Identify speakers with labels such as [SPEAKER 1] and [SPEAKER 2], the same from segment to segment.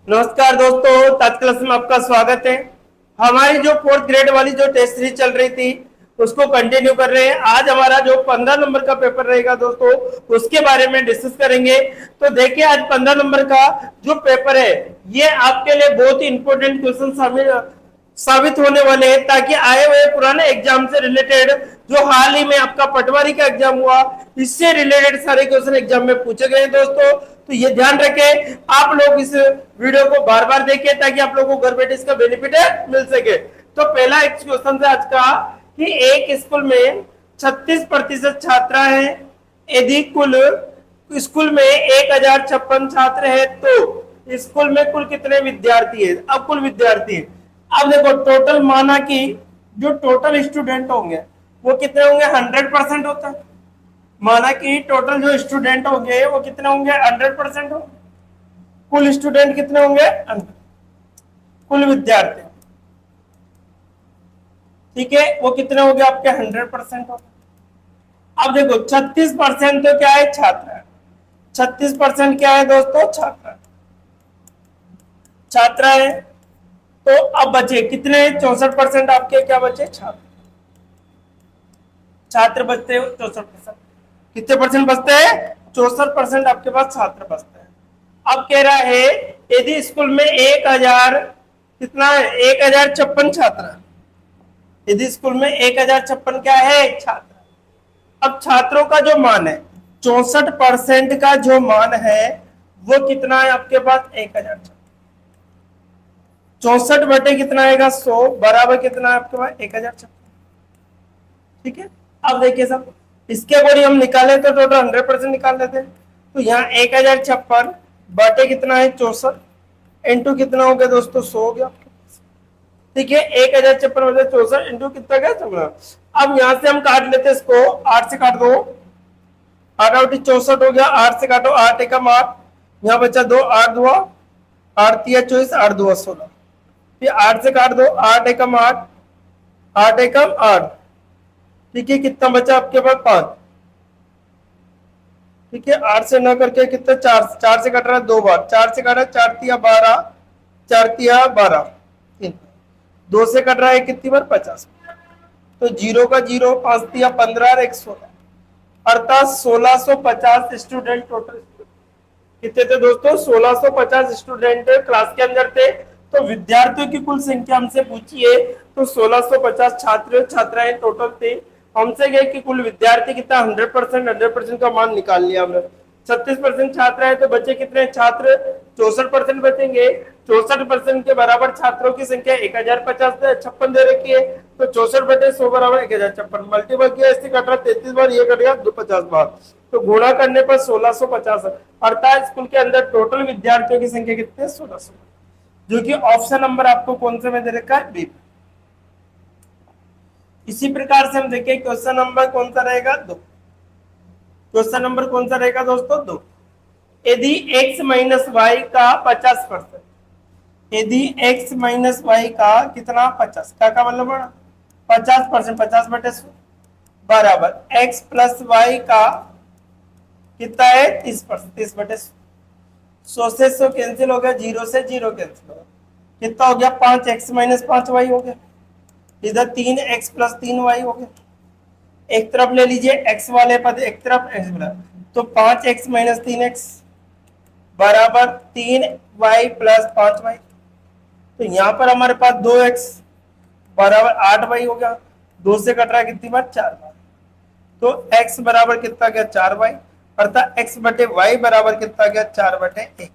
[SPEAKER 1] नमस्कार दोस्तों, ताज क्लास में आपका स्वागत है। हमारी जो फोर्थ ग्रेड वाली जो टेस्ट सीरीज चल रही थी उसको कंटिन्यू कर रहे हैं। आज हमारा जो 15 नंबर का पेपर रहेगा दोस्तों, उसके बारे में डिस्कस करेंगे। तो देखिए, आज 15 नंबर का जो पेपर है ये आपके लिए बहुत ही इंपॉर्टेंट क्वेश्चन साबित होने वाले हैं, ताकि आए हुए पुराने एग्जाम से रिलेटेड जो हाल ही में आपका पटवारी का एग्जाम हुआ, इससे रिलेटेड सारे क्वेश्चन एग्जाम में पूछे गए दोस्तों। तो ये ध्यान रखें, आप लोग इस वीडियो को बार बार देखिए ताकि आप लोगों को घर बैठे इसका बेनिफिट मिल सके। तो पहला एक क्वेश्चन है आज का कि एक स्कूल में 36% छात्रा है, यदि कुल स्कूल में 1056 छात्र है तो स्कूल में कुल कितने विद्यार्थी है। अब कुल विद्यार्थी है, अब देखो टोटल माना कि जो टोटल स्टूडेंट होंगे वो कितने होंगे, 100% होता है। माना कि टोटल जो स्टूडेंट होंगे वो कितने होंगे, 100% होंगे। कुल स्टूडेंट कितने होंगे, 100। कुल विद्यार्थी, ठीक है, वो कितने हो गए आपके, 100% हो गए। अब देखो 36% तो क्या है, छात्र है। 36% क्या है दोस्तों, छात्र छात्र है। तो अब बचे कितने, 64% आपके क्या बचे, छात्र। छात्र बचते हो 64%। कितने परसेंट बचते हैं, 64% आपके पास छात्र बचते हैं। अब कह रहा है यदि स्कूल में 1000 कितना है, 1056 छात्र है। यदि स्कूल में 1056 क्या है, छात्र। अब छात्रों का जो मान है, 64% का जो मान है वो कितना है आपके पास, 1056। 64 बटे कितना आएगा, 100 बराबर कितना है आपके पास, 1056। ठीक है। अब देखिए सब इसके अकॉर्डिंग हम निकाले तो टोटल 100% निकाल लेते हैं। तो यहाँ 1056 बटे कितना है, 64 इंटू कितना हो गया दोस्तों, 100 हो गया आपके पास। ठीक है, 1056 बटे 64 इंटू कितना गया, 14। अब यहाँ से हम काट लेते हैं इसको, 8 से काट दो, 8 आउटी 64 हो गया, 8 से काटो, 8 एकम 8, यहाँ बचा 2, 8 दुआ 8 तिया 24, 8 दुआ 16। फिर 8 से काट दो, 8 एकम 8, 8 एकम 8। ठीक है, कितना बचा आपके पास, 5। ठीक है, 8 से न करके कितना, 4, 4 से कट रहा है 2 बार, 4 से काटा 4 तिया 12, 4 तिया 12, 2 से कट रहा है कितनी बार, 50। तो 0 का 0, 5 तिया 15 और 1 16, अर्थात 1650 स्टूडेंट टोटल। कितने थे दोस्तों, 1650 स्टूडेंट क्लास के अंदर थे। तो विद्यार्थियों की कुल संख्या हमसे पूछी है तो 1650 छात्र छात्राएं टोटल थे। हमसे गए कि कुल विद्यार्थी कितना, 100% का मान निकाल लिया हमने। 36% छात्र है तो बचे कितने छात्र, 64% बचेंगे। 64% के बराबर छात्रों की संख्या 1056 दे रखी है। तो 64 बटे 100 बराबर 1056, मल्टीपल किया इससे कट रहा 33 बार, ये कटेगा 50 बार। तो गुणा करने पर 1650, अर्थात स्कूल के अंदर टोटल विद्यार्थियों की संख्या कितनी है, 1600, जो कि ऑप्शन नंबर आपको कौन से में दे रखा है, बी। इसी प्रकार से हम देखें क्वेश्चन नंबर कौन सा रहेगा, 2। क्वेश्चन नंबर कौन सा रहेगा दोस्तों, 2। यदि x माइनस वाई का 50%, यदि x माइनस वाई का कितना, 50 का मतलब 50%, 50 बटे 100 बराबर x प्लस वाई का कितना है, 30%, 30 बटे 100 से 100 कैंसिल हो गया, 0 से 0 कैंसिल हो गया, कितना हो गया, 5x माइनस 5y हो गया। इधर 3x प्लस 3y हो गया। एक तरफ ले लीजिए x वाले पद, एक तरफ x वाला, तो 5x माइनस 3x बराबर 3y प्लस 5y। तो यहाँ पर हमारे पास 2x बराबर 8y हो गया। 2 से कट रहा है कितनी बार, 4 बार। तो x बराबर कितना गया, 4y, अर्थात x बटे y बराबर कितना गया, 4 बटे 1।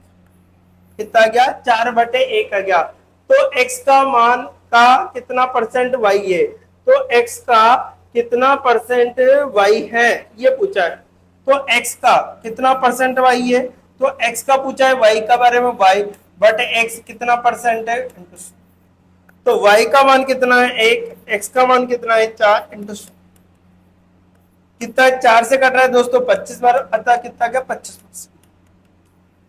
[SPEAKER 1] कितना गया, 4 बटे 1 आ गया। तो x का मान का कितना परसेंट y है, तो x का कितना परसेंट y है ये पूछा है। तो x का कितना परसेंट y है, तो x का पूछा है, y का बारे में y बटे x कितना परसेंट है, तो y का मान कितना है 1, x का मान कितना है 4 इंटू कितना, 4 से कट रहा है दोस्तों 25 बार, अतः कितना गया 25%।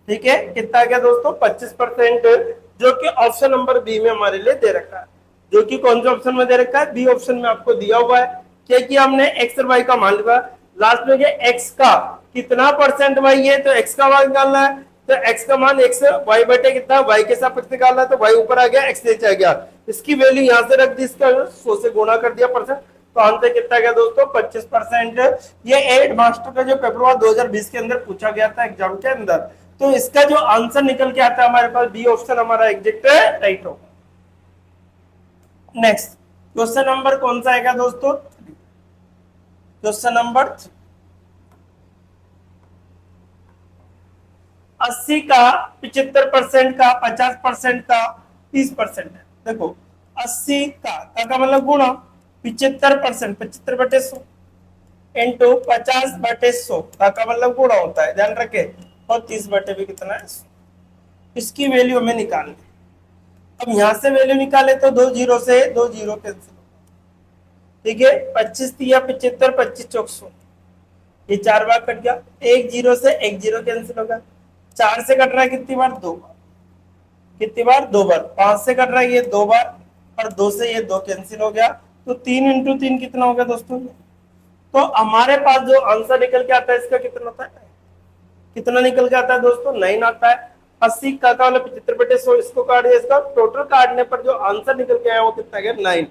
[SPEAKER 1] ठीक है, कितना गया दोस्तों 25%, जो कि ऑप्शन नंबर बी में हमारे लिए दे रखा है। जो कि कौन से ऑप्शन में दे रखा है, बी ऑप्शन में आपको दिया हुआ है। क्या कि हमने एक्स और वाई का मान लिया, लास्ट में एक्स का कितना परसेंट वाई है, तो एक्स का मान निकालना है। तो x का मान x y बटे कितना y के सापेक्ष निकालना है, तो y ऊपर आ गया x नीचे आ गया, इसकी वैल्यू यहां से रख दी, इसका 100 से गुणा कर दिया परसेंट, तो आंसर कितना गया दोस्तों 25%। ये एड मास्टर का जो पेपर हुआ 2020 के अंदर पूछा गया था एग्जाम के अंदर, तो इसका जो आंसर निकल के आता है हमारे पास बी ऑप्शन हमारा एग्जैक्ट राइट होगा। नेक्स्ट क्वेश्चन नंबर कौन सा आएगा दोस्तों, क्वेश्चन नंबर 80 का 75% का 50% का 30% है। देखो 80 का मतलब गुणा 75%, 75 बटे 100 इंटू 50 बटे 100 का मतलब गुणा होता है, ध्यान रखे, और 30 बटे भी कितना है 100। इसकी वैल्यू हमें निकालनी। अब यहां से वैल्यू निकाले तो 2 जीरो से 2 जीरो कैंसिल, ठीक है, 25 या 75, 25 चौक 100, ये 4 बार कट गया, 1 जीरो से 1 जीरो कैंसिल होगा, 4 से कट रहा है कितनी बार 2 बार, कितनी बार 2 बार, 5 से कट रहा है ये 2 बार, और 2 से ये 2 कैंसिल हो गया, तो 3 इंटू 3 कितना हो गया दोस्तों, तो हमारे पास जो आंसर निकल के आता है इसका कितना होता है, कितना निकल के आता है दोस्तों 9 आता है। 80 का मतलब 75 बटे 100, इसको काट दिया, इसका टोटल काटने पर जो आंसर निकल के आया वो कितना गया 9।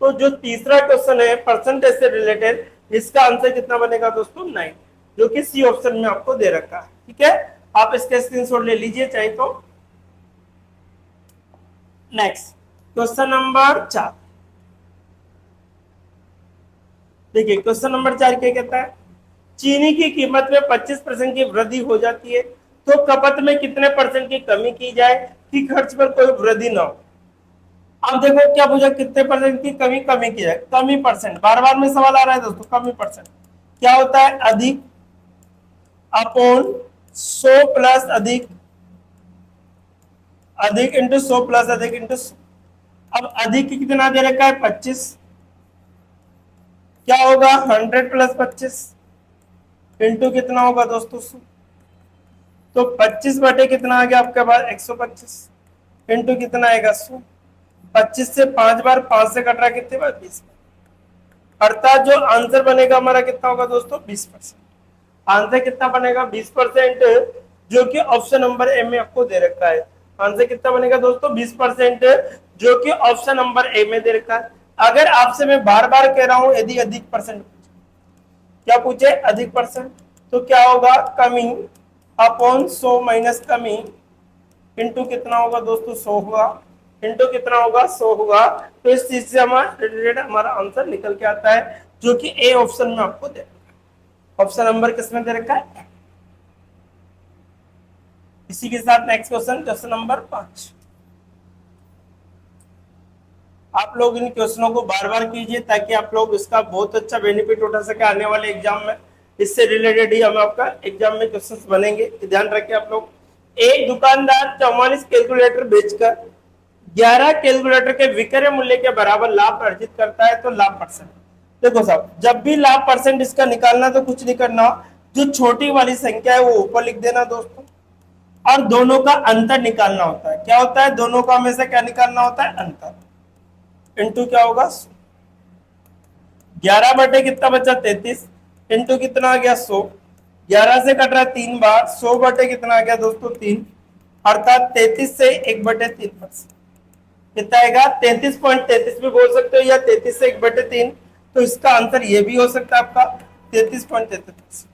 [SPEAKER 1] तो जो तीसरा क्वेश्चन है परसेंटेज से रिलेटेड, इसका आंसर कितना बनेगा दोस्तों 9, जो कि सी ऑप्शन में आपको दे रखा है, ठीक है, आप इसके स्क्रीनशॉट ले लीजिए चाहे तो। नेक्स्ट क्वेश्चन नंबर 4, देखिए क्वेश्चन नंबर 4 क्या कहता है, चीनी की कीमत में 25% की वृद्धि हो जाती है तो खपत में कितने परसेंट की कमी की जाए कि खर्च पर कोई वृद्धि ना हो। अब देखो क्या पूछा, कितने परसेंट की कमी की जाए, कमी परसेंट, बार बार में सवाल आ रहा है दोस्तों, कमी परसेंट क्या होता है, अधिक अपॉन 100 प्लस अधिक, अधिक इंटू 100 प्लस अधिक इंटू 100। अब अधिक कितना दे रखा है 25, क्या होगा 100 प्लस 25 इंटू कितना होगा दोस्तों 100, तो 25 बटे कितना आ गया आपके पास 125 इंटू कितना आएगा 100, 25 से 5 बार, 5 से कट रहा कितने बार 20 बार, अर्थात जो आंसर बनेगा हमारा कितना होगा दोस्तों 20%। आंसर कितना बनेगा 20%, जो कि ऑप्शन नंबर ए में आपको दे रखा है। आंसर कितना बनेगा दोस्तों 20%, जो कि ऑप्शन नंबर ए में दे रखा है। अगर आपसे मैं बार बार कह रहा हूं यदि अधिक परसेंट क्या पूछे, अधिक परसेंट, तो क्या होगा कमी अपॉन 100 माइनस कमी इंटू कितना होगा दोस्तों 100 होगा, इंटू कितना होगा 100 होगा। तो इस चीज से हमारा रिलेटेड हमारा आंसर निकल के आता है, जो कि ए ऑप्शन में आपको दे, ऑप्शन नंबर किसमें दे रखा है। इसी के साथ नेक्स्ट क्वेश्चन, क्वेश्चन नंबर 5। आप लोग इन क्वेश्चनों को बार बार कीजिए ताकि आप लोग इसका बहुत अच्छा बेनिफिट उठा सके आने वाले एग्जाम में। इससे रिलेटेड ही हम आपका एग्जाम में क्वेश्चंस बनेंगे, ध्यान रखिए आप लोग। एक दुकानदार 44 कैलकुलेटर बेचकर 11 कैलकुलेटर के विक्रय मूल्य के बराबर लाभ अर्जित करता है, तो लाभ परसेंट। देखो साहब, जब भी लाभ परसेंट इसका निकालना तो कुछ नहीं करना, जो छोटी वाली संख्या है वो ऊपर लिख देना दोस्तों, और दोनों का अंतर निकालना होता है। क्या होता है, दोनों का हमेशा क्या निकालना होता है, अंतर, इंटू क्या होगा 11 बटे कितना बचा 33 इंटू कितना आ गया 100, 11 से कट रहा है 3 बार, 100 बटे कितना आ गया दोस्तों 3, अर्थात 33 से 1 बटे 3 कितना आएगा 33.33 भी बोल सकते हो, या 33 से 1 बटे 3, तो इसका आंसर ये भी हो सकता है आपका 33.33।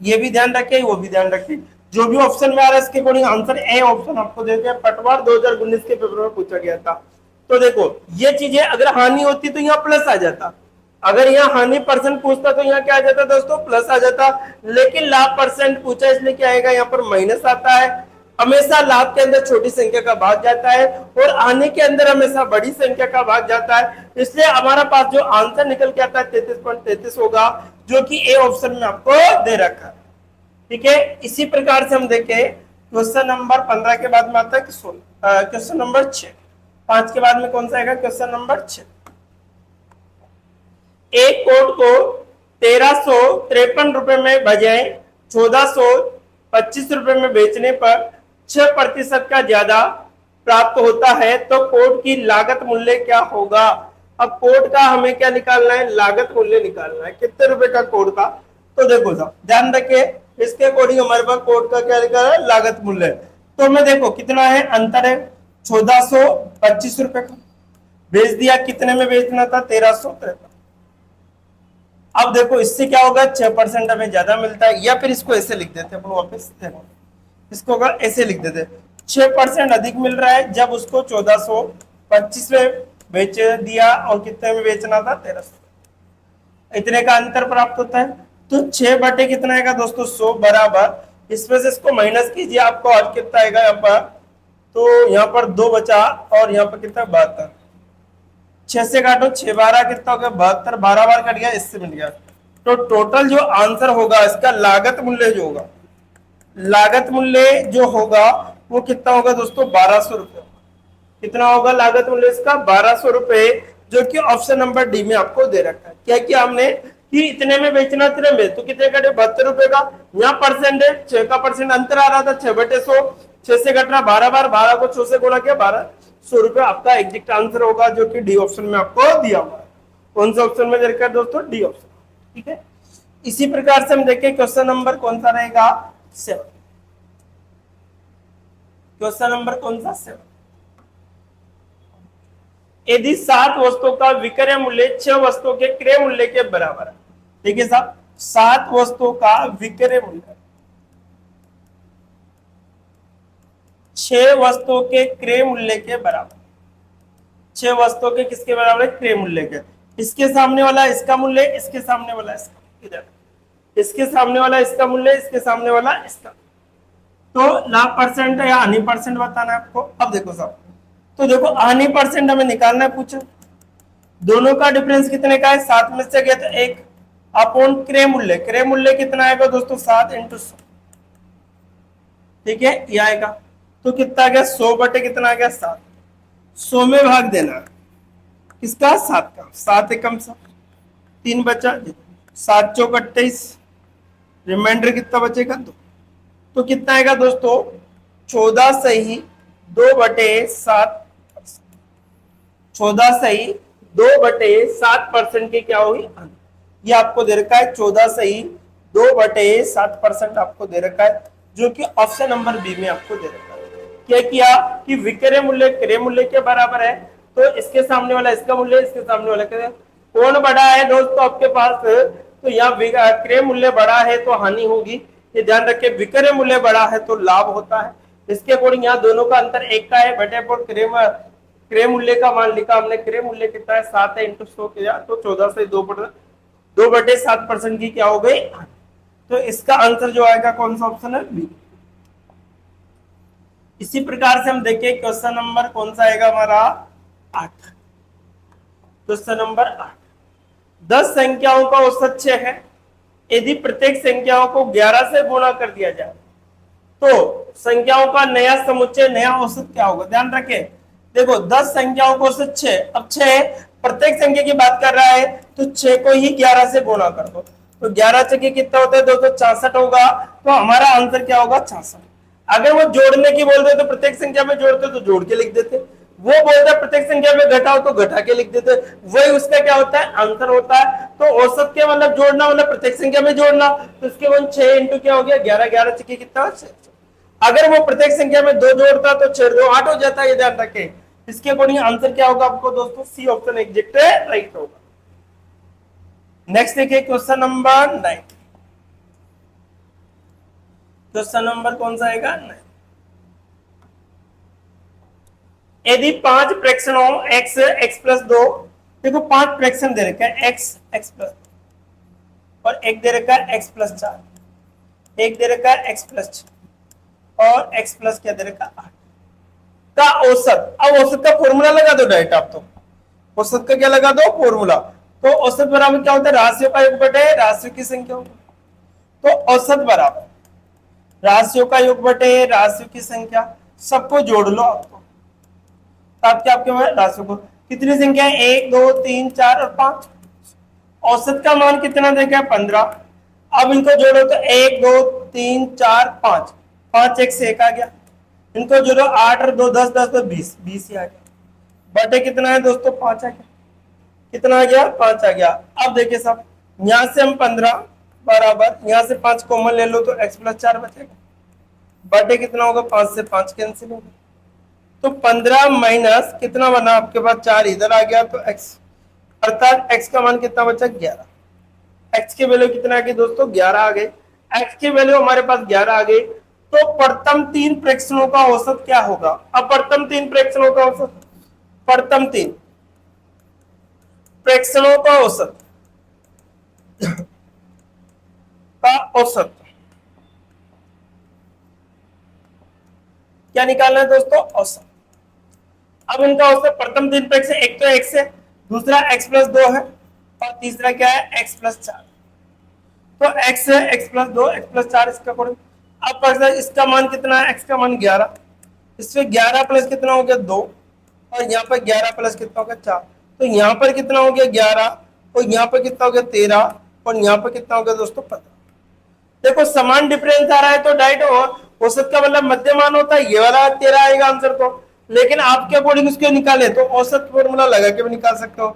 [SPEAKER 1] ये भी ध्यान रखिए, वो भी ध्यान रखिए, जो भी ऑप्शन में आ रहा है इसके अकॉर्डिंग आंसर ए ऑप्शन आपको दे दिया। पटवार 2019 के पेपर में पूछा गया था। तो देखो ये चीजें अगर हानि होती तो यहाँ प्लस आ जाता, अगर यहाँ हानि परसेंट पूछता तो यहाँ क्या आ जाता दोस्तों प्लस आ जाता, लेकिन लाभ परसेंट पूछा इसलिए क्या आएगा यहाँ पर माइनस आता है। हमेशा लाभ के अंदर छोटी संख्या का भाग जाता है और हानि के अंदर हमेशा बड़ी संख्या का भाग जाता है, इसलिए हमारा पास जो आंसर निकल के आता है 33.33 होगा, जो कि ए ऑप्शन में आपको दे रखा है। ठीक है, इसी प्रकार से हम देखें क्वेश्चन नंबर 15 के बाद में आता है क्वेश्चन नंबर 6, 5 के बाद में कौन सा आएगा क्वेश्चन नंबर 6। एक कोट को 1353 रुपए में बजाय 1425 रुपए में बेचने पर 6% का ज्यादा प्राप्त होता है, तो कोट की लागत मूल्य क्या होगा। अब कोट का हमें क्या निकालना है, लागत मूल्य निकालना है, कितने रुपए का कोट का। तो देखो साहब ध्यान रखिए, इसके अकॉर्डिंग हमारे पास कोड का क्या लिखा है, लागत मूल्य। तो हमें देखो कितना है, अंतर है 1425 रुपए का। बेच दिया, कितने में बेचना था, 1353। अब देखो इससे क्या होगा, 6% हमें ज्यादा मिलता है, या फिर इसको ऐसे लिख देते हैं अपन वापस, देखो इसको होगा ऐसे लिख देते, 6% अधिक मिल रहा है जब उसको 1425 में बेच दिया, और कितने में बेचना था, 1300, इतने का अंतर प्राप्त होता है। तो 6 बटे कितना आएगा दोस्तों, 100 बराबर, इसमें से इसको माइनस कीजिए, आपको आज कितना आएगा यहाँ पर, तो यहाँ पर 2 बचा, और यहाँ पर कितना 72, 6 से काटो, 6 12 कितना हो गया, 72, 12 बार कट गया, इससे मिल गया। तो टोटल जो आंसर होगा इसका लागत मूल्य जो होगा, लागत मूल्य जो होगा वो कितना होगा दोस्तों, 1200 रुपए। कितना होगा लागत मूल्य इसका, 1200 रुपए, जो कि ऑप्शन नंबर डी में आपको दे रखा है। क्या किया हमने कि इतने में बेचना, इतने में, तो कितने कटे, 72 रुपए का। यहाँ परसेंट है, 6 का परसेंट अंतर आ रहा था, 6 बटे 100, 6 से कटना 12 बार, 12 को 6 से गुणा किया, 1200 रुपए आपका एग्जैक्ट आंसर होगा, जो कि डी ऑप्शन में आपको दिया हुआ है। कौन सा ऑप्शन में दे रखा है दोस्तों, डी ऑप्शन। ठीक है, इसी प्रकार से हम देखें क्वेश्चन नंबर कौन सा रहेगा, 7। क्वेश्चन नंबर कौन सा, 7। यदि 7 वस्तुओं का विक्रय मूल्य 6 वस्तुओं के क्रय मूल्य के बराबर है। देखिए साहब, 7 वस्तुओं का विक्रय मूल्य 6 वस्तुओं के क्रय मूल्य के बराबर, 6 वस्तुओं के किसके बराबर है, क्रय मूल्य के। इसके सामने वाला इसका मूल्य, इसके सामने वाला इसका, इधर इसके सामने वाला इसका मूल्य, इसके सामने वाला इसका। तो लाभ परसेंट या हानि परसेंट बताना है आपको। अब देखो साहब, तो देखो हानि परसेंट हमें निकालना है, पूछो दोनों का डिफरेंस कितने का है, 7 में से गया तो 1 अपॉन क्रय मूल्य। क्रय मूल्य कितना आएगा दोस्तों, 7 × 100। ठीक है, ये आएगा, तो कितना आ गया, 100 बटे कितना आ गया, 7। 100 में भाग देना किसका, 7 का, 7 एकम 7, 3 बचा, 7 चौक 28, रिमाइंडर कितना बचेगा, 2। तो कितना आएगा दोस्तों, 14 सही 2 बटे 7, 14 सही 2 बटे 7% की क्या हुई, ये आपको दे रखा है, 14 सही 2 बटे 7% आपको दे रखा है, जो कि ऑप्शन नंबर बी में आपको दे रखा है। क्या किया कि विक्रय मूल्य क्रय मूल्य के बराबर है, तो इसके सामने वाला इसका मूल्य, इसके सामने वाला कौन बड़ा है दोस्तों आपके पास, तो यहाँ क्रय मूल्य बड़ा है तो हानि होगी, ये ध्यान रखें, विक्रय मूल्य बड़ा है तो लाभ होता है। इसके अकॉर्डिंग यहाँ दोनों का अंतर 1 का है, बटे पर क्रय मूल्य का मान लिखा हमने, क्रय मूल्य कितना है, 7 है, × 100 किया तो 14 से 2 बटे 7% की क्या हो गई। तो इसका आंसर जो आएगा कौन सा ऑप्शन है, बी। इसी प्रकार से हम देखें क्वेश्चन नंबर कौन सा आएगा हमारा, 8। क्वेश्चन नंबर 8, 10 संख्याओं का औसत 6 है, यदि प्रत्येक संख्याओं को 11 से गुणा कर दिया जाए तो संख्याओं का नया समुच्चय, नया औसत क्या होगा। ध्यान रखें, देखो 10 संख्याओं को औसत 6, अब 6 प्रत्येक संख्या की बात कर रहा है, तो 6 को ही 11 से गुणा कर दो, तो 11 छके कितना होता है दोस्तों, 66 होगा। तो हमारा आंसर क्या होगा, 66। अगर वो जोड़ने की बोलते तो प्रत्येक संख्या में जोड़ते तो जोड़ के लिख देते, वो बोलता है प्रत्येक संख्या में घटाओ तो घटा के लिख देते, वही उसका क्या होता है, आंसर होता है। तो औसत के मतलब जोड़ना मतलब प्रत्येक संख्या में जोड़ना, तो इसके 6 इंटू क्या हो गया, 11, 11 छके कितना, 6। अगर वो प्रत्येक संख्या में 2 जोड़ता तो 6 2 8 हो जाता है, ये ध्यान रखें। इसके अकॉर्डिंग आंसर क्या होगा आपको दोस्तों, सी ऑप्शन एग्जैक्ट राइट होगा। नेक्स्ट देखिए क्वेश्चन नंबर 9। क्वेश्चन नंबर कौन सा आएगा, 9। यदि 5 फ्रैक्शनों x x + 2, देखो 5 फ्रैक्शन दे रखा है, x x + 2 और एक दे रखा है x + 4, एक दे रखा है x + 6 और x + क्या दे रखा है 8 का औसत। अब औसत का फॉर्मूला लगा दो डायरेक्ट आप, तो औसत का क्या लगा दो, फॉर्मूला। तो औसत बराबर क्या होता है, राशियों का योग बटे राशियों की संख्या होगा। तो औसत बराबर राशियों का योग बटे राशियों की संख्या, सबको जोड़ लो आपको, आपके राशियों को कितनी संख्या है, 1 2 3 4 और 5। औसत का मान कितना देखा है, 15। अब इनको जोड़ो तो 1 2 3 4 5, 5 1 से 1 आ गया, इनको जोड़ो 8 और 2 10 10 तो 20 20 ही आ गया, बटे कितना है दोस्तों, 5 आ गया। कितना आ गया, 5 आ गया। अब देखिए साहब, यहां से हम 15 बराबर यहाँ से 5 कॉमन ले लो तो x प्लस 4 बचेगा, बटे कितना होगा 5 से 5 कैंसिल होगा, तो 15 माइनस कितना बना आपके पास 4 इधर आ गया तो x, अर्थात x का मान कितना बचा 11। x की वैल्यू कितना आ गई दोस्तों 11 आ गई, x की वैल्यू हमारे पास 11 आ गई, तो प्रथम तीन प्रेक्षणों का औसत क्या होगा। अब प्रथम तीन प्रेक्षणों का औसत, प्रथम तीन प्रेक्षणों का औसत का औसत क्या निकालना है दोस्तों औसत। अब इनका औसत प्रथम तीन प्रेक्षण, एक तो x है, दूसरा x प्लस 2 है और तीसरा क्या है x प्लस 4, तो x है x प्लस 2 x प्लस 4 इसका कोण। अब इसका मान कितना है x का मान 11, इसमें 11 प्लस कितना हो गया 2 और यहाँ पर 11 प्लस कितना हो गया 4, तो यहाँ पर कितना हो गया 11 और यहाँ पर कितना हो गया 13 और यहाँ पर कितना हो गया दोस्तों 15। देखो समान डिफरेंस आ रहा है तो डायरेक्ट औसत का मतलब मध्य मान होता है, ये वाला 13 आएगा आंसर तो, लेकिन आपके अकॉर्डिंग उसके निकाले तो औसत फॉर्मूला लगा के भी निकाल सकते हो,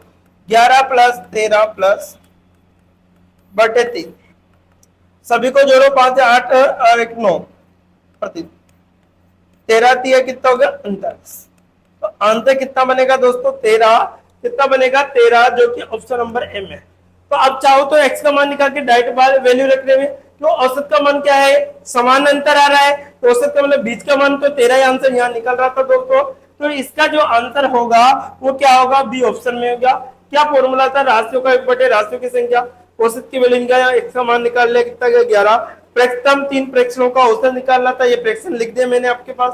[SPEAKER 1] 11 प्लस 13 प्लस बटे 3, सभी को जोड़ो 5 8 और 1 9 प्रति 13 3 कितना हो गया 39, तो आंसर कितना बनेगा दोस्तों 13, कितना बनेगा 13 जो कि ऑप्शन नंबर एम है। तो अब चाहो तो x का मान निकाल के डायरेक्ट वैल्यू रखने में, तो औसत का मान क्या है समान अंतर आ रहा है, तो औसत का मतलब बीच का मान तो 13 आंसर यहाँ निकल रहा था दोस्तों, तो इसका जो आंसर होगा वो क्या होगा बी ऑप्शन में होगा। क्या फॉर्मूला था राशियों का 1 बटे राशियों की संख्या, औसत की वैल्यू निकाला, x का मान निकाल लिया कितना गया 11, प्रथम तीन प्रेक्षणों का औसत निकालना था, ये प्रेक्षण लिख दिया मैंने आपके पास,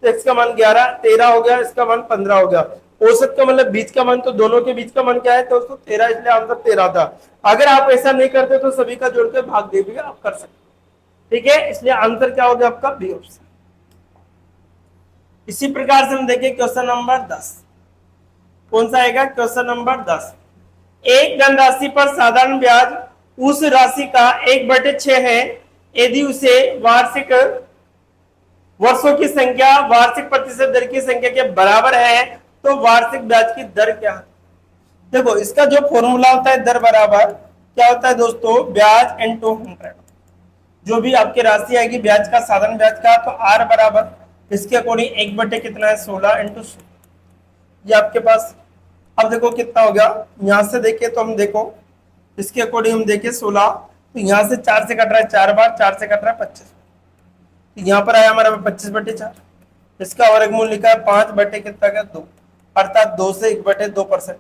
[SPEAKER 1] तो x का मान 11 13 हो गया, इसका मान 15 हो गया, औसत का मतलब बीच का मान, तो दोनों के बीच का मान क्या है दोस्तों 13, इसलिए आंसर 13 था। अगर आप ऐसा नहीं करते तो सभी का जोड़ के भाग दे भी आप कर सकते, ठीक है, इसलिए आंसर क्या हो गया आपका बी ऑप्शन। इसी प्रकार से हम देखें क्वेश्चन नंबर 10, कौन सा आएगा क्वेश्चन नंबर 10, एक धनराशि पर साधारण ब्याज उस राशि का 1/6 है यदि उसे वार्षिक वर्षों की संख्या वार्षिक प्रतिशत दर की संख्या के बराबर है तो वार्षिक ब्याज की दर क्या है। देखो इसका जो फॉर्मूला होता है दर बराबर क्या होता है दोस्तों ब्याज इनटू 100, जो भी आपकी राशि आएगी ब्याज का साधारण ब्याज का, तो आर बराबर इसके अकॉर्डिंग 1 बटे कितना है 16 इंटू, ये आपके पास। अब देखो कितना हो गया, यहां से देखे तो हम देखो इसके अकॉर्डिंग हम देखे 16, तो यहां से 4 से कट रहा है 4 बार, 4 से कट रहा है 25, तो यहाँ पर आया हमारा 25/4, इसका वर्गमूल लिखा है 5 बटे कितना का 2, अर्थात 2 से 1/2%,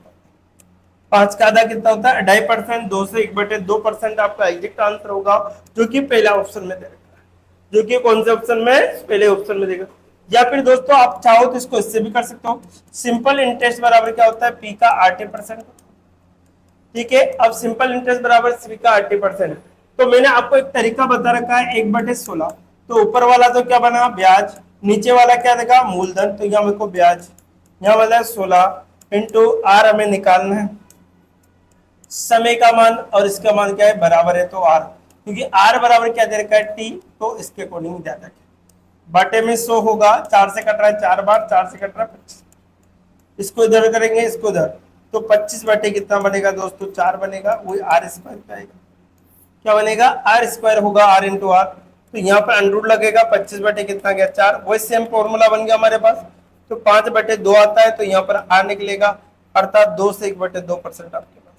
[SPEAKER 1] 5 का आधा कितना होता है 2.5%, 2 से 1/2% आपका एग्जैक्ट आंसर होगा, जो कि पहला ऑप्शन में दे रखा है, जो कि कौन से ऑप्शन में पहले ऑप्शन में देगा। या फिर दोस्तों आप चाहो तो इसको इससे भी कर सकते हो, सिंपल इंटरेस्ट बराबर क्या होता है पी का 80%, ठीक है। अब सिंपल इंटरेस्ट बराबर सी का 80%, तो मैंने आपको एक तरीका बता रखा है 1/16, तो ऊपर वाला तो क्या बना ब्याज, नीचे वाला क्या देगा मूलधन, तो यहाँ मेरे को ब्याज यहाँ वाला 16 इंटू आर हमें निकालना है समय का मान, और इसका मान क्या है बराबर है तो आर, क्योंकि आर बराबर क्या दे रखा है टी, तो इसके अकॉर्डिंग ध्यान रखें, बटे में 100 होगा, 4 से कट रहा है 4 बार, 4 से कट रहा है 25, इसको इधर करेंगे इसको इधर, तो 25 बटे कितना बनेगा दोस्तों 4 बनेगा, वही आर स्क्वायर का आएगा, क्या बनेगा आर स्क्वायर होगा आर इंटू आर, तो यहाँ पर अंडरूट लगेगा 25 बटे कितना गया 4, वही सेम फॉर्मूला बन गया हमारे पास, तो 5/2 आता है, तो यहाँ पर आर निकलेगा, अर्थात 2 से 1/2% आपके पास।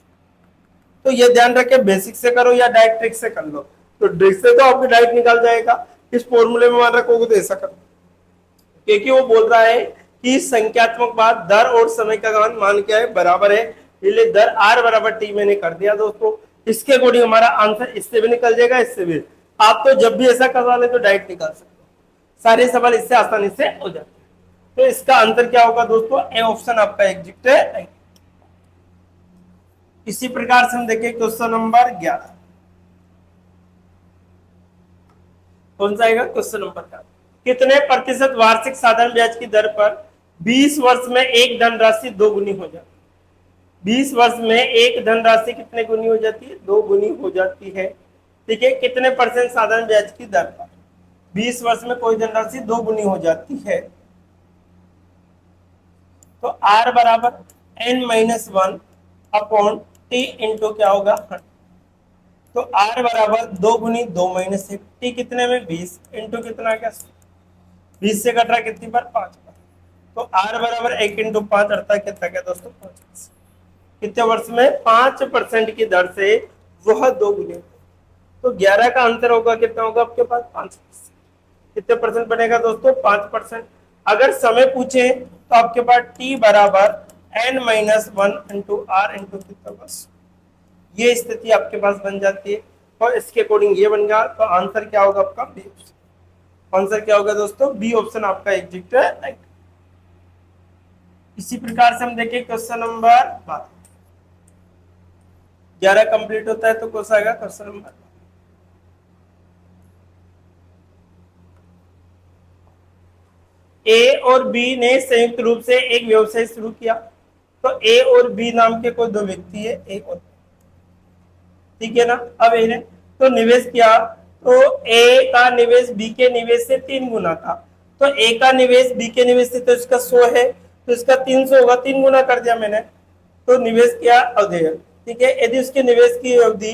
[SPEAKER 1] तो ये ध्यान रखे बेसिक से करो या डायरेक्ट ट्रिक से कर लो, तो ट्रिक से तो आपके डायरेक्ट निकाल जाएगा, इस फॉर्मूले में मान रखोगे तो ऐसा करो, क्योंकि वो बोल रहा है कि संख्यात्मक बात दर और समय का मान क्या है बराबर है, इसलिए दर आर बराबर टी मैंने कर दिया दोस्तों, इसके अकॉर्डिंग हमारा आंसर इससे भी निकल जाएगा, इससे भी। आप तो जब भी ऐसा करवा ले तो डायरेक्ट निकाल सकते हो, सारे सवाल इससे आसानी से हो जाते हैं। तो इसका आंसर क्या होगा दोस्तों ए ऑप्शन आपका एग्जिट है। इसी प्रकार से हम देखें क्वेश्चन नंबर 11, कौन सा आएगा क्वेश्चन नंबर 11, कितने प्रतिशत वार्षिक साधारण ब्याज की दर पर 20 वर्ष में एक धनराशि 2 गुनी हो जाती है। 20 वर्ष में एक धनराशि कितने गुनी हो जाती है 2 गुनी हो जाती है, ठीक है। कितने परसेंट साधारण ब्याज की दर पर 20 वर्ष में कोई धनराशि 2 गुनी हो जाती है, तो आर बराबर n-1 अपॉन टी इंटू क्या होगा 100, तो r बराबर 2 गुनी 2 माइनस 1, टी कितने में 20 इंटू कितना क्या 20 से कट रहा कितनी बार 5 बार, तो r बराबर 1 इंटू 5 अर्थात कितना क्या दोस्तों 5। कितने वर्ष में 5% की दर से वह 2 गुने, तो 11 का अंतर होगा कितना होगा आपके पास 5%। कितने परसेंट बनेगा दोस्तों 5%। अगर समय पूछे तो आपके पास t बराबर n-1 इंटू आर इंटू कितना बस, ये स्थिति आपके पास बन जाती है और इसके अकॉर्डिंग ये बन गया, तो आंसर क्या होगा आपका बी ऑप्शन। आंसर क्या होगा दोस्तों बी ऑप्शन आपका एग्जैक्ट है राइट। इसी प्रकार से हम देखें क्वेश्चन नंबर 12, 11 कंप्लीट होता है तो कौन सा आएगा क्वेश्चन नंबर। ए और बी ने संयुक्त रूप से एक व्यवसाय शुरू किया, तो ए और बी नाम के कोई दो व्यक्ति है, ए और ठीक है ना। अब इन्हें तो निवेश किया, तो ए का निवेश बी के निवेश से 3 गुना था, तो ए का निवेश बी के निवेश से तो इसका 100 है, तो इसका 300 होगा, 3 गुना कर दिया मैंने, तो निवेश किया अवधि, ठीक है। यदि उसके निवेश की अवधि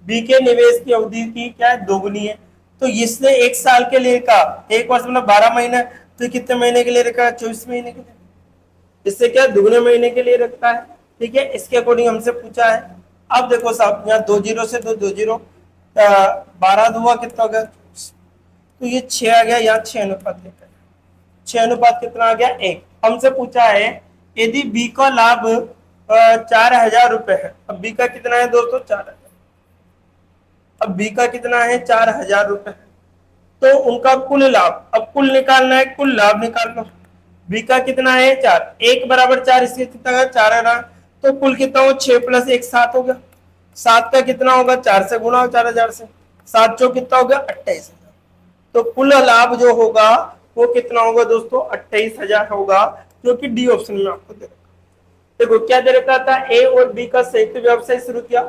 [SPEAKER 1] बी के निवेश की अवधि की क्या है 2 गुनी है, तो इसने 1 साल के लिए का 1 वर्ष मतलब 12 महीने, तो कितने महीने के लिए रखा है 24 महीने के लिए, इससे क्या दुगने महीने के लिए रखता है, ठीक है। इसके अकॉर्डिंग हमसे पूछा है। अब देखो साहब यहाँ 2 जीरो से 2 जीरो 12 दुआ कितना हो गया, तो ये 6 आ गया, यहाँ 6 अनुपात लेकर 6 अनुपात कितना आ गया 1। हमसे पूछा है यदि बी का लाभ 4,000 रुपए है, अब बी का कितना है दोस्तों 4,000, अब बी का कितना है 4,000 रुपए, तो उनका कुल लाभ, अब कुल निकालना है, कुल लाभ निकाल लो। बी का कितना है 4, 1 बराबर 4, इसके कितना है 4 है ना, तो कुल कितना हो 6 प्लस 1 7 हो गया, 7 का कितना होगा 4 से गुणा हो 4,000 से, 7 चौ कितना हो गया 28,000, तो कुल लाभ जो होगा वो कितना होगा दोस्तों 28,000 होगा, जो कि डी ऑप्शन में आपको दे रखा। देखो क्या दे रखा था, ए और बी का संयुक्त व्यवसाय शुरू किया,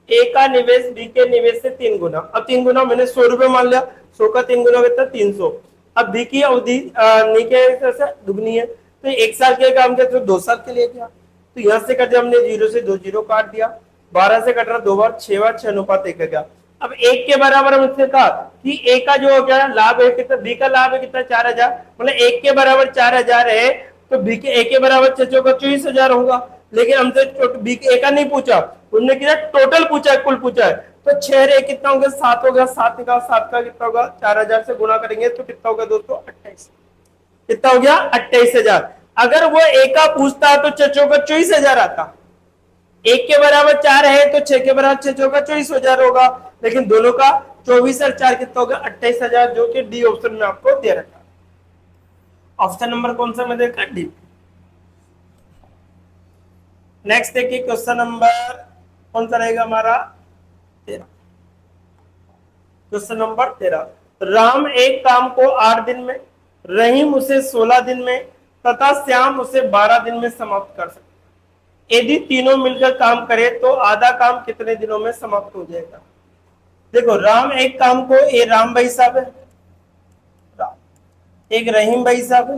[SPEAKER 1] ए का निवेश बी के निवेश से 3 गुना, अब 3 गुना मैंने 100 रुपए मान लिया, 100 का 3 गुना कितना 300। अब बी की अवधि नीचे से दुगनी है, तो 1 साल के काम किया तो 2 साल के लिए किया, तो यहाँ से कर दिया हमने 0 से 2 जीरो काट दिया, 12 से कट रहा 2 बार 6 बार 6 अनुपात 1 गया। अब 1 के बराबर हम इससे कहा कि ए का जो हो गया लाभ है कितना, बी का लाभ है कितना 4,000, मतलब 1 के बराबर 4,000 है, तो बी के ए के बराबर 6 का 24,000 होगा। लेकिन हमसे बी के ए का नहीं पूछा, उन्होंने किया टोटल पूछा है, कुल पूछा है, तो 6 रे कितना हो गया 7 हो गया, 7 का 7 का कितना होगा 4,000 से गुणा करेंगे तो कितना होगा दोस्तों 28, कितना हो गया 28,000। अगर वो एक का पूछता तो 6 का 24,000 आता, 1 के बराबर 4 है तो 6 के बराबर 6 का 24,000 होगा, लेकिन दोनों का 24 और 4 कितना होगा 28,000, जो कि डी ऑप्शन में आपको दे रखा। ऑप्शन नंबर कौन सा में देखा डी। नेक्स्ट देखिए क्वेश्चन नंबर कौन सा रहेगा हमारा 13, क्वेश्चन नंबर 13, राम एक काम को 8 दिन में, रहीम उसे 16 दिन में तथा श्याम उसे 12 दिन में समाप्त कर सकते, यदि तीनों मिलकर काम करे तो आधा काम कितने दिनों में समाप्त हो जाएगा। देखो राम एक काम को, ये राम भाई साहब है, राम, एक रहीम भाई साहब है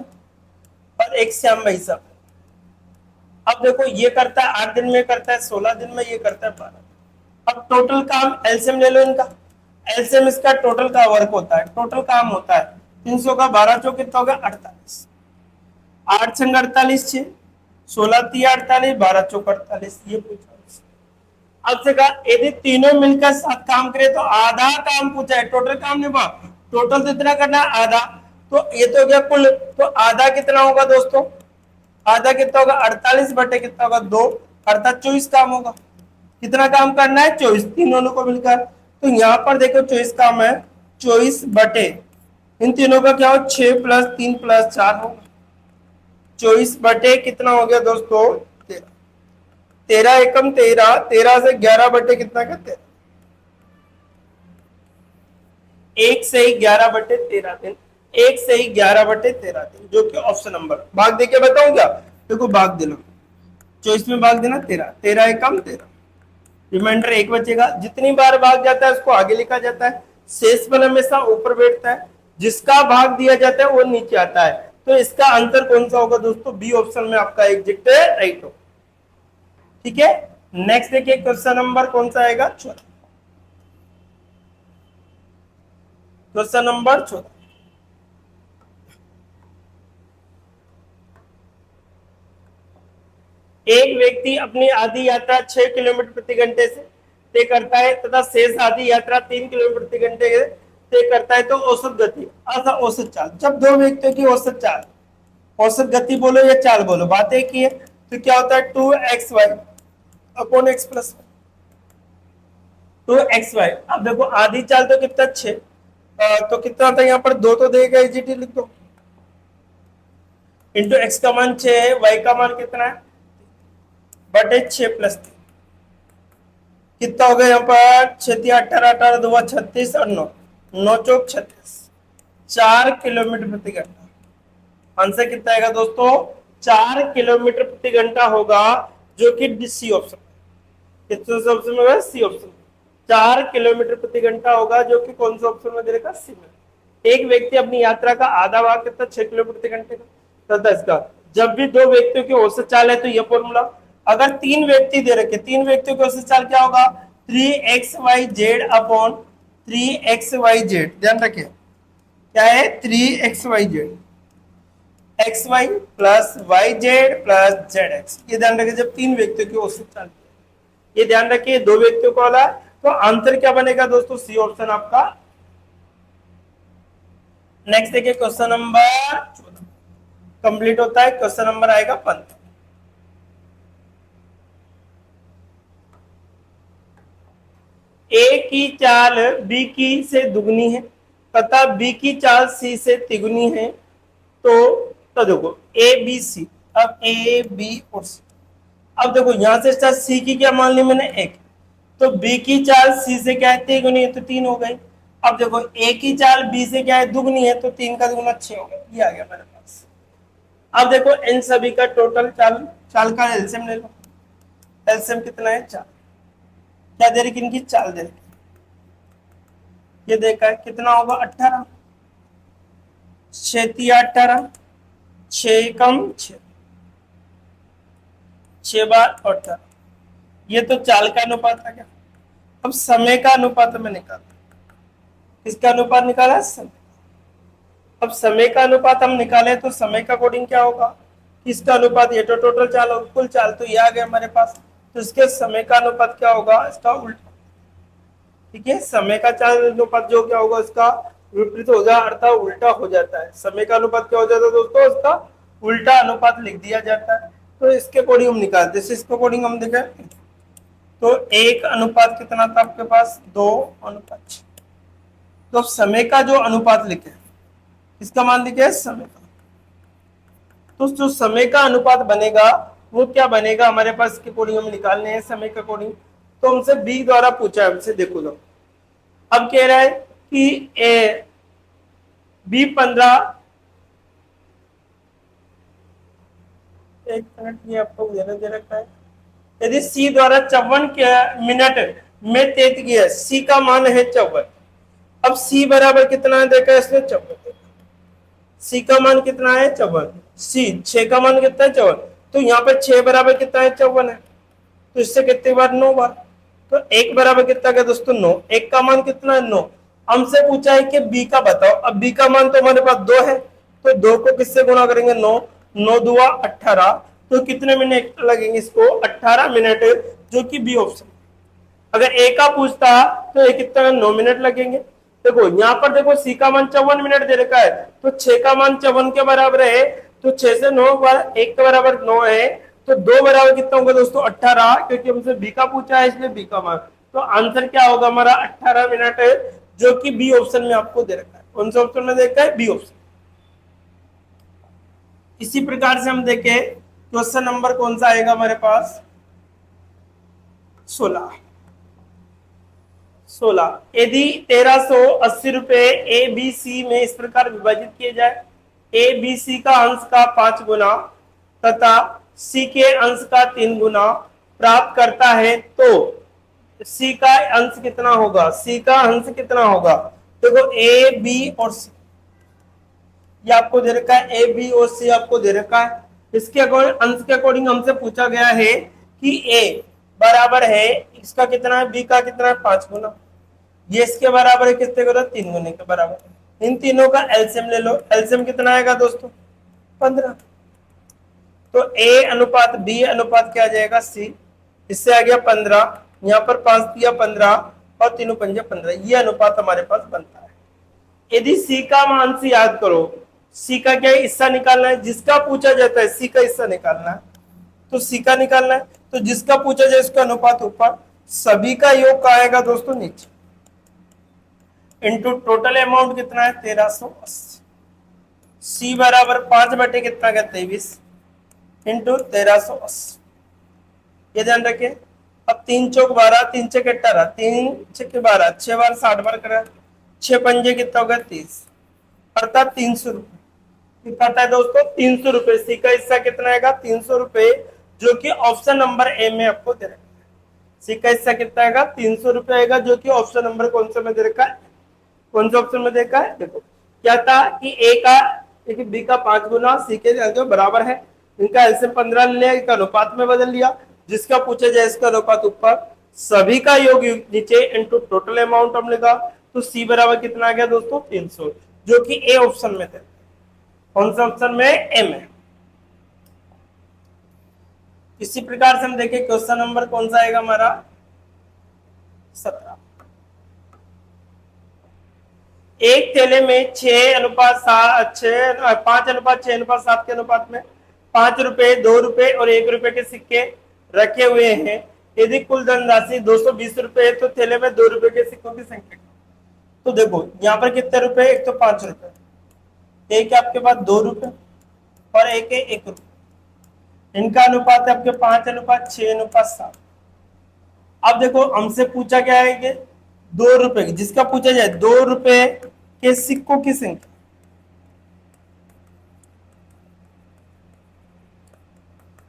[SPEAKER 1] और एक श्याम भाई साहब है। अब देखो ये करता है 8 दिन में, करता है 16 दिन में, ये करता है 12। अब टोटल काम एलसीएम ले लो इनका, एलसीएम इसका टोटल का वर्क होता है, टोटल काम होता है 300 का 12 चौ कितना होगा 48, 8 संग 48 6, 16 3 48, 12 चौक 48, ये पूछा। अब से कहा यदि तीनों मिलकर साथ काम करे तो आधा काम पूछा है, टोटल काम नहीं, टोटल तो इतना करना है आधा, तो ये तो गया कुल, तो आधा कितना होगा दोस्तों, आधा कितना होगा 48 बटे कितना होगा 2, अर्थात 24 काम होगा। कितना काम करना है 24, तीनों को मिलकर, तो यहाँ पर देखो 24 काम है, 24 बटे इन तीनों का क्या हो 6 प्लस 3 प्लस 4 होगा, 24 बटे कितना हो गया दोस्तों 13, 13 एकम 13, 13 से 11 बटे कितना का 13, 1 से ही 11 बटे 13 दिन, 1 से ही 11 बटे 13 दिन, जो कि ऑप्शन नंबर। भाग देके बताऊंगा, देखो भाग देना 24 में भाग देना 13, 13 एकम 13, रिमाइंडर 1 बचेगा। जितनी बार भाग जाता है उसको आगे लिखा जाता है, शेषफल हमेशा ऊपर बैठता है, जिसका भाग दिया जाता है वो नीचे आता है, तो इसका आंसर कौन सा होगा दोस्तों, बी ऑप्शन में आपका एग्जैक्ट राइट हो। ठीक है, नेक्स्ट देखिए क्वेश्चन नंबर कौन सा आएगा 14, क्वेश्चन नंबर 14। एक व्यक्ति अपनी आधी यात्रा 6 किलोमीटर प्रति घंटे से तय करता है तथा शेष आधी यात्रा 3 किलोमीटर प्रति घंटे तय करता है, तो औसत गति अर्थात औसत चाल। जब दो व्यक्तियों की औसत चाल, औसत गति बोलो या चाल बोलो, बात एक ही है, तो क्या होता है 2xy upon x plus 2xy। अब देखो आधी चाल तो कितना 6, तो कितना था यहाँ पर 2 तो देगा, इजीटी लिख दो, इंटू एक्स का मान 6 है, वाई का मान कितना है बटे 6 प्लस 3, कितना हो गया यहाँ पर 6 18 18 2 36 और 9 9 चौक 36, 4 किलोमीटर प्रति घंटा। आंसर कितना आएगा दोस्तों 4 किलोमीटर प्रति घंटा होगा, जो कि सी ऑप्शन, कितने ऑप्शन में होगा सी ऑप्शन, 4 किलोमीटर प्रति घंटा होगा, जो कि कौन सा ऑप्शन में दे रखा सी में। एक व्यक्ति अपनी यात्रा का आधा भाग कितना 6 किलोमीटर प्रति घंटे का तथा इसका, जब भी दो व्यक्तियों की औसत चाल है तो यह फॉर्मूला, अगर 3 व्यक्ति दे रखे, 3 व्यक्तियों की औसत चाल क्या होगा 3xyz अपॉन 3xyz, ध्यान रखिए क्या है 3xyz, xy plus yz plus zx, ये ध्यान रखिए जब 3 व्यक्तियों की औसत चाल, ये ध्यान रखिए 2 व्यक्तियों को वाला, तो आंसर क्या बनेगा दोस्तों सी ऑप्शन आपका। नेक्स्ट देखिए क्वेश्चन नंबर 14 कंप्लीट होता है, क्वेश्चन नंबर आएगा 15। ए की चाल बी की से दुगनी है तथा बी की चाल सी से तिगुनी है, तो देखो ए बी सी, अब ए बी और सी, अब देखो यहां से सी की क्या मान ली मैंने 1, तो बी की चाल सी से क्या है तिगुनी है, तो 3 हो गई। अब देखो ए की चाल बी से क्या है दुगनी है, तो 3 का दुगुना 6 हो गया, ये आ गया मेरे पास। अब देखो इन सभी का टोटल चाल का एलसीएम ले लो, एलसीएम कितना है 4, क्या दे रही इनकी चाल दे रही, ये देखा है कितना होगा 18, 6 18, 6 कम 6 बार 18, ये तो चाल का अनुपात था क्या। अब समय का अनुपात में निकाला, किसका अनुपात निकाला है समय। अब समय का अनुपात हम निकाले तो समय का कोडिंग क्या होगा, किसका अनुपात, ये तो टोटल चाल होगा, कुल चाल तो ये आ गया हमारे पास, तो इसके समय का अनुपात क्या होगा इसका उल्टा, ठीक है समय का चाल अनुपात जो क्या होगा इसका विपरीत हो जाए अर्थात उल्टा हो जाता है। समय का अनुपात क्या हो जाता है दोस्तों, इसका उल्टा अनुपात लिख दिया जाता है, तो इसके कोडिंग हम निकालते हैं, इसके कोडिंग हम देखें तो 1 अनुपात कितना था आपके पास 2 अनुपात 6, तो समय का जो अनुपात लिखे, इसका मान लिखे समय का, तो जो समय का अनुपात बनेगा वो क्या बनेगा हमारे पास, इसके कोडिंग हम निकालने हैं समय का कोडिंग, तो हमसे बी द्वारा पूछा है, हमसे देखो लो, अब कह रहा है कि ए बी 15, एक मिनट ये आपको दे रखा है, यदि सी द्वारा 54 मिनट में तय किया, सी का मान है 54, अब सी बराबर कितना है देखा इसने 54, सी का मान कितना है 54, सी 6 का मान कितना है 54, तो यहाँ पर 6 बराबर कितना है 54 है, तो इससे कितनी बार 9 बार, तो 1 बराबर कितना है दोस्तों 9, 1 का मान कितना है 9, हमसे पूछा है कि बी का बताओ, अब बी का मान तो हमारे पास 2 है, तो 2 को किससे गुणा करेंगे 9, 9 दुआ 18, तो कितने मिनट लगेंगे इसको 18 मिनट, जो कि बी ऑप्शन। अगर ए का पूछता तो ये कितना 9 मिनट लगेंगे, देखो यहाँ पर देखो सी का मान 54 मिनट दे रखा है, तो 6 का मान 54 के बराबर है, तो 6 से 9 बार 1 के बराबर 9 है, तो 2 बराबर कितना होगा दोस्तों 18, क्योंकि हमसे बी का पूछा है इसलिए बी का मान, तो आंसर क्या होगा हमारा 18 मिनट है, जो कि बी ऑप्शन में आपको दे रखा है। कौन सा ऑप्शन में देखा है बी ऑप्शन। इसी प्रकार से हम देखें क्वेश्चन नंबर कौन सा आएगा हमारे पास 16। यदि 1380 रुपए ए बी सी में इस प्रकार विभाजित किए जाए, ए बी सी का अंश का 5 गुना तथा सी के अंश का 3 गुना प्राप्त करता है, तो सी का अंश कितना होगा, सी का अंश कितना होगा, देखो ए बी और सी ये आपको दे रखा है, ए बी और सी आपको दे रखा है, इसके अकॉर्डिंग अंश के अकॉर्डिंग हमसे पूछा गया है कि ए बराबर है इसका कितना है, बी का कितना है 5 गुना, ये इसके बराबर है, कितने का 3 गुने के बराबर है। इन तीनों का एलसीएम ले लो, एलसीएम कितना आएगा दोस्तों 15। तो ए अनुपात बी अनुपात क्या आ जाएगा सी, इससे आ गया 15, यहाँ पर 5 दिया 15 और तीनों पंजे 15, ये अनुपात हमारे पास बनता है। यदि सी का मान से याद करो, सी का क्या है हिस्सा निकालना है, जिसका पूछा जाता है सी का हिस्सा निकालना है, तो सी का निकालना है, तो जिसका पूछा जाए उसका अनुपात ऊपर, सभी का योग का आएगा दोस्तों नीचे, इनटू टोटल अमाउंट कितना है 1380। सी बराबर 5 बटे कितना का 23 इंटू 1380, ये ध्यान रखें। अब 3 चौक 12, 3 छक 18, 3 छक 12, 6 बार 60 बार करा, 6 पंजे कितना होगा 30, अर्थात 300 रुपए। कितना है दोस्तों 300 रुपए। सी का हिस्सा कितना आएगा 300 रुपए, जो कि ऑप्शन नंबर ए में आपको दे रखा है। सी का हिस्सा कितना आएगा 300 रुपए आएगा, जो कि ऑप्शन नंबर कौन सा में दे रखा है, कौन सा ऑप्शन में देखा है, देखो क्या था कि ए का बी का 5 गुना सी के बराबर है, इनका एलसीएम 15 ले लिया, इनका अनुपात में बदल लिया, जिसका पूछा जाए इसका अनुपात ऊपर, सभी का योग नीचे, इनटू टोटल अमाउंट हम लिखा, तो सी बराबर कितना आ गया दोस्तों 300, जो कि ए ऑप्शन में थे। कौन सा ऑप्शन में, ए में। इसी प्रकार से हम देखें क्वेश्चन नंबर कौन सा आएगा हमारा 17। एक थैले में 5:6:7 के अनुपात में 5 रुपए, 2 रुपए और 1 रुपए के सिक्के रखे हुए हैं। यदि कुल धनराशि 220 रुपए है, तो थैले में 2 रुपए के सिक्कों की संख्या। तो देखो यहाँ पर कितने रुपए, एक तो 5 रुपए, एक है आपके पास 2 रुपए और एक है 1 रुपए। इनका अनुपात है आपके 5:6:7। अब देखो हमसे पूछा क्या है कि 2 रुपए, जिसका पूछा जाए 2 रुपए के सिक्कों की संख्या,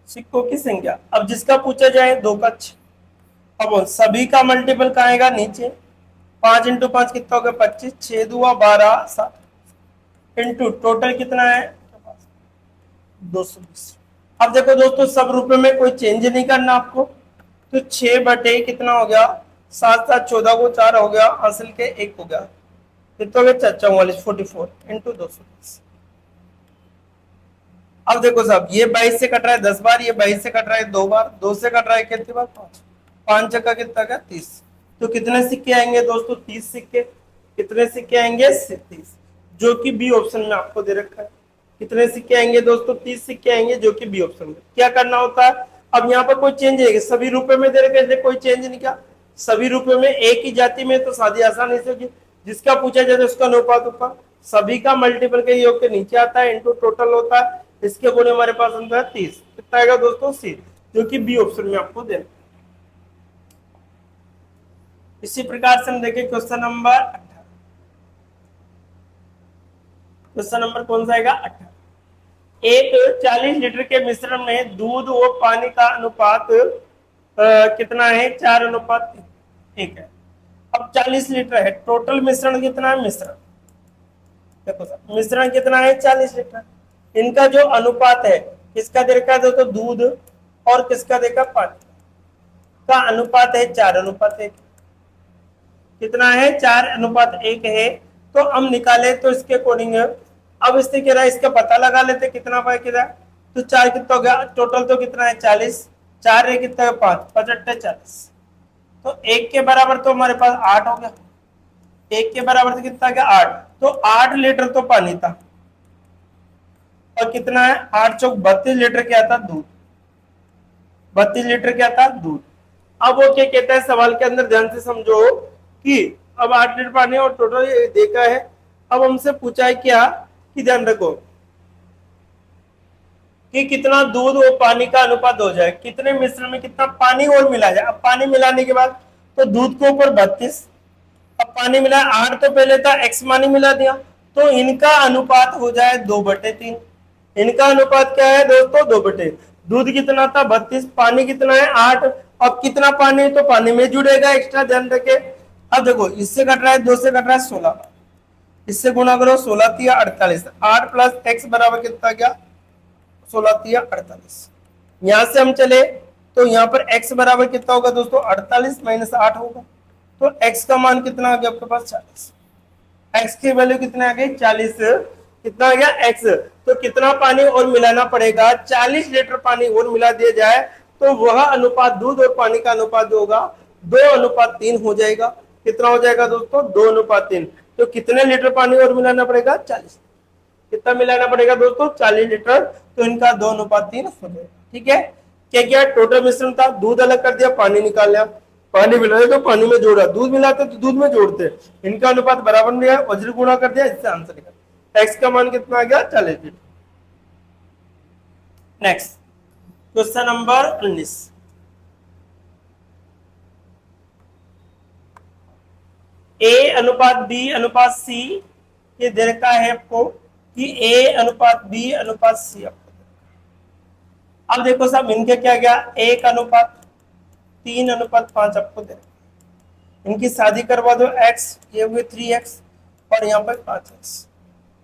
[SPEAKER 1] सिक्कों की संख्या। अब जिसका पूछा जाए 2 का 6, अब सभी का मल्टीपल का आएगा नीचे, 5 इंटू 5 कितना होगा 25, 6 दुआ 12, 7 इंटू टोटल कितना है 220। अब देखो दोस्तों सब रुपए में कोई चेंज नहीं करना आपको, तो 6 बटे कितना हो गया 7 7 14 को 4 हो गया, हासिल के 1 हो गया, कितना हो गया 44 44 इंटू 220। अब देखो साहब ये 22 से कट रहा है 10 बार, ये 22 से कट रहा है 2 बार, 2 से कट रहा है कितनी बार 5, 5 का कितना का 30। तो कितने सिक्के आएंगे दोस्तों 30 सिक्के। कितने सिक्के आएंगे 30, जो कि बी ऑप्शन में आपको दे रखा है। कितने सिक्के आएंगे दोस्तों 30 सिक्के आएंगे, जो कि बी ऑप्शन में। क्या करना होता है, अब यहाँ पर कोई चेंज है, सभी रुपए में दे रखे, कोई चेंज नहीं किया, सभी रुपए में एक ही जाति में, तो शादी आसानी से होगी। जिसका पूछा जाए उसका अनुपात ऊपर, सभी का मल्टीपल के योग के नीचे आता है, इंटू टोटल होता है, इसके गुणे हमारे पास होता है 30। कितना आएगा दोस्तों सी, जो कि बी ऑप्शन में आपको देना। इसी प्रकार से हम देखें क्वेश्चन नंबर 18। क्वेश्चन नंबर कौन सा आएगा 18। एक 40 लीटर के मिश्रण में दूध और पानी का अनुपात कितना है 4:1 है। अब 40 लीटर है, टोटल मिश्रण कितना है, मिश्रण देखो सर मिश्रण कितना है 40 लीटर, इनका जो अनुपात है किसका देखा तो दूध और किसका देखा पानी का अनुपात है 4:1। कितना है 4:1 है। तो हम निकाले तो इसके अकॉर्डिंग, अब इससे क्या रहा इसका पता लगा लेते कितना पाए कितना, तो 4 कितना हो गया, टोटल तो कितना है 40, 4 है कितना है 5, 5 8 40, तो 1 के बराबर तो हमारे पास 8 हो गया। 1 के बराबर तो कितना गया 8, तो 8 लीटर तो पानी था, और कितना है 8 चौक 32 लीटर क्या था दूध, 32 लीटर क्या था दूध। अब वो क्या कहता है सवाल के अंदर ध्यान से समझो कि अब 8 लीटर पानी और टोटल देखा है। अब हमसे पूछा है क्या कि ध्यान रखो कि कितना दूध और पानी का अनुपात हो जाए, कितने मिश्रण में कितना पानी और मिला जाए। अब पानी मिलाने के बाद तो दूध के ऊपर 32, अब पानी मिला 8, तो पहले था एक्स पानी मिला दिया, तो इनका अनुपात हो जाए 2/3। इनका अनुपात क्या है दोस्तों 2/, दूध कितना था 32, पानी कितना है 8, अब कितना पानी तो पानी में जुड़ेगा एक्स्ट्रा, ध्यान रखे। अब देखो इससे कट रहा है 2 से कट रहा है 16, इससे गुणा करो 16 तिया 48, 8 प्लस एक्स बराबर कितना गया 16 तिया 48। यहां से हम चले तो यहाँ पर x बराबर कितना होगा दोस्तों 48 - 8 होगा, तो x का मान कितना आ गया आपके पास 40, x की वैल्यू कितना आ गई 40, कितना आ गया x। तो कितना पानी और मिलाना पड़ेगा, 40 लीटर पानी और मिला दिया जाए तो वह अनुपात दूध और पानी का अनुपात जो होगा 2:3 हो जाएगा। कितना हो जाएगा दोस्तों 2:3। तो कितने लीटर पानी और मिलाना पड़ेगा 40, कितना मिलाना पड़ेगा दोस्तों 40 लीटर। तो इनका 2:3 हो जाएगा। ठीक है, क्या क्या टोटल मिश्रण था, दूध अलग कर दिया, पानी निकाल लिया, पानी मिलाया तो पानी में जोड़ा, दूध मिलाते तो दूध में जोड़ते, इनका अनुपात बराबर नहीं है, वज्र गुणा कर दिया, इससे आंसर निकल। एक्स का मान कितना आ गया 40 लीटर। नेक्स्ट क्वेश्चन नंबर 19, ए अनुपात बी अनुपात सी ये दे रखा है आपको कि ए अनुपात बी अनुपात सी आपको। अब देखो साहब इनके क्या गया 1:3:5 आपको दे, इनकी शादी करवा दो, x ये हुए 3x और यहाँ पर 5x।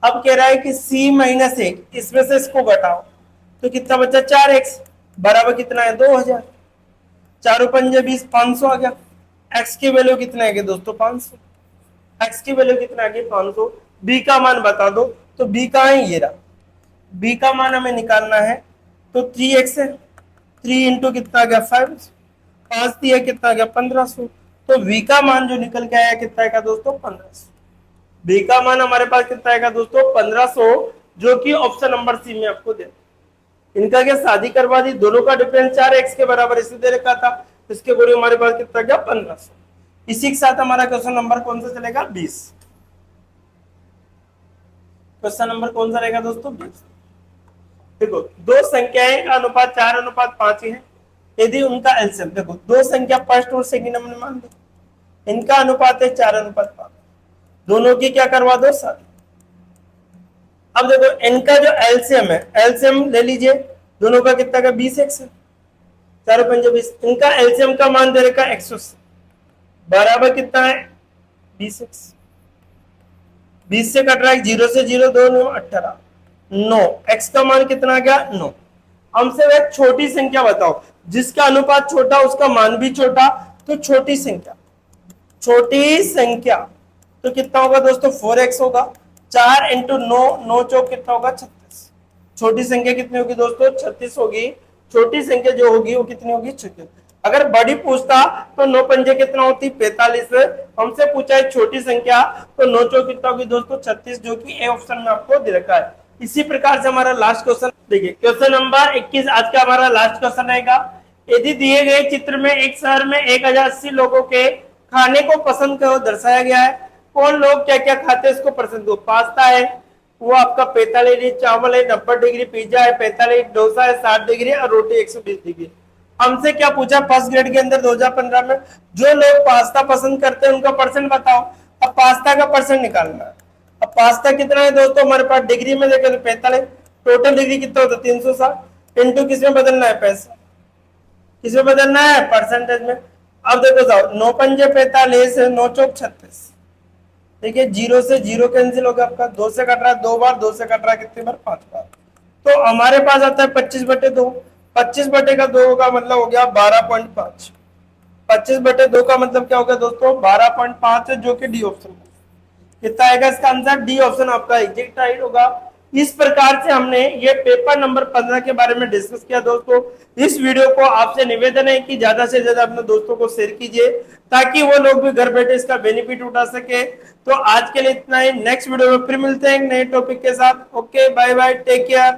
[SPEAKER 1] अब कह रहा है कि c - 1 इसमें से इसको घटाओ तो कितना बचा 4x बराबर कितना है 2000, 4×5 = 500 आ गया। x की वैल्यू कितना है दोस्तों 500, x की वैल्यू कितना है 500। b का मान बता दो, तो b का है ये रहा, b का मान हमें निकालना है तो 3x है, 3 इंटू कितना आ गया 5, 5 दिया कितना आ गया 1500। तो v का मान जो निकल के आया कितना आएगा दोस्तों 1500। v का मान हमारे पास कितना आएगा दोस्तों 1500, जो कि ऑप्शन नंबर सी में आपको दे। इनका क्या शादी करवा दी, दोनों का डिफरेंस 4x के बराबर इसे दे रखा था, इसके अकॉर्डिंग हमारे पास कितना गया 1500। इसी के साथ हमारा क्वेश्चन नंबर कौन सा चलेगा 20। क्वेश्चन नंबर कौन सा रहेगा दोस्तों 20। देखो दो संख्याएं का अनुपात 4:5 है, यदि उनका एलसीएम, देखो दो संख्या फर्स्ट और सेकंड हमने मान ली, इनका अनुपात है 4:5, दोनों की क्या करवा दो शादी। अब देखो इनका जो एलसीएम है, एलसीएम ले लीजिए, दोनों का कितना का 20x है, 4×5 = 20, इनका एलसीएम का मान दे रखा 180 बराबर कितना है 20x। 20 से कट रहा है 0 से 0, 2 9 18, 9 x का मान कितना आ गया 9। हमसे वह छोटी संख्या बताओ जिसका अनुपात छोटा उसका मान भी छोटा, तो छोटी संख्या, छोटी संख्या तो कितना होगा दोस्तों 4x होगा, 4 × 9, 9 चौक कितना होगा 36। छोटी संख्या कितनी होगी दोस्तों 36 होगी, छोटी संख्या जो होगी वो कितनी होगी 36। अगर बड़ी पूछता तो 9 पंजे कितना होती 45, हमसे पूछा है छोटी संख्या तो 9 चौक कितना होगी दोस्तों 36, जो कि ए ऑप्शन में आपको दे रखा है। इसी प्रकार से हमारा लास्ट क्वेश्चन देखिए, क्वेश्चन नंबर 21 आज का हमारा लास्ट क्वेश्चन रहेगा। यदि दिए गए चित्र में एक शहर में 1080 लोगों के खाने को पसंद को दर्शाया गया है, कौन लोग क्या क्या खाते हैं इसको पसंद हो। पास्ता है वो आपका 45 डिग्री, चावल है 90 डिग्री, पिज्जा है 45, डोसा है 60 डिग्री और रोटी 120 डिग्री। हमसे क्या पूछा फर्स्ट ग्रेड के अंदर 2015 में जो लोग पास्ता पसंद करते हैं उनका परसेंट बताओ। अब पास्ता का परसेंट निकालना है। अब पास्ता कितना है दोस्तों हमारे पास डिग्री में देखें 45, टोटल डिग्री कितना होता है 360, इंटू किसमें बदलना है पैसा, किसमें बदलना है परसेंटेज में। अब देखो जाओ 9 पंजे 45, 9 चौक 36, ठीक है 0 से 0 कैंसिल हो गया आपका, 2 से कट रहा है 2 बार, 2 से कट रहा है कितनी बार 5 बार, तो हमारे पास आता है 25/2, 25/2 का मतलब हो गया 12.5, 25/2 का मतलब क्या हो गया दोस्तों 12.5 है, जो कि डी ऑप्शन है। कितना आएगा इसका आंसर, डी ऑप्शन आपका एग्जैक्ट राइट होगा। इस प्रकार से हमने ये पेपर नंबर 15 के बारे में डिस्कस किया दोस्तों। इस वीडियो को आपसे निवेदन है कि ज्यादा से ज्यादा अपने दोस्तों को शेयर कीजिए ताकि वो लोग भी घर बैठे इसका बेनिफिट उठा सके। तो आज के लिए इतना ही, नेक्स्ट वीडियो में फिर मिलते हैं नए टॉपिक के साथ। Okay bye bye, take care.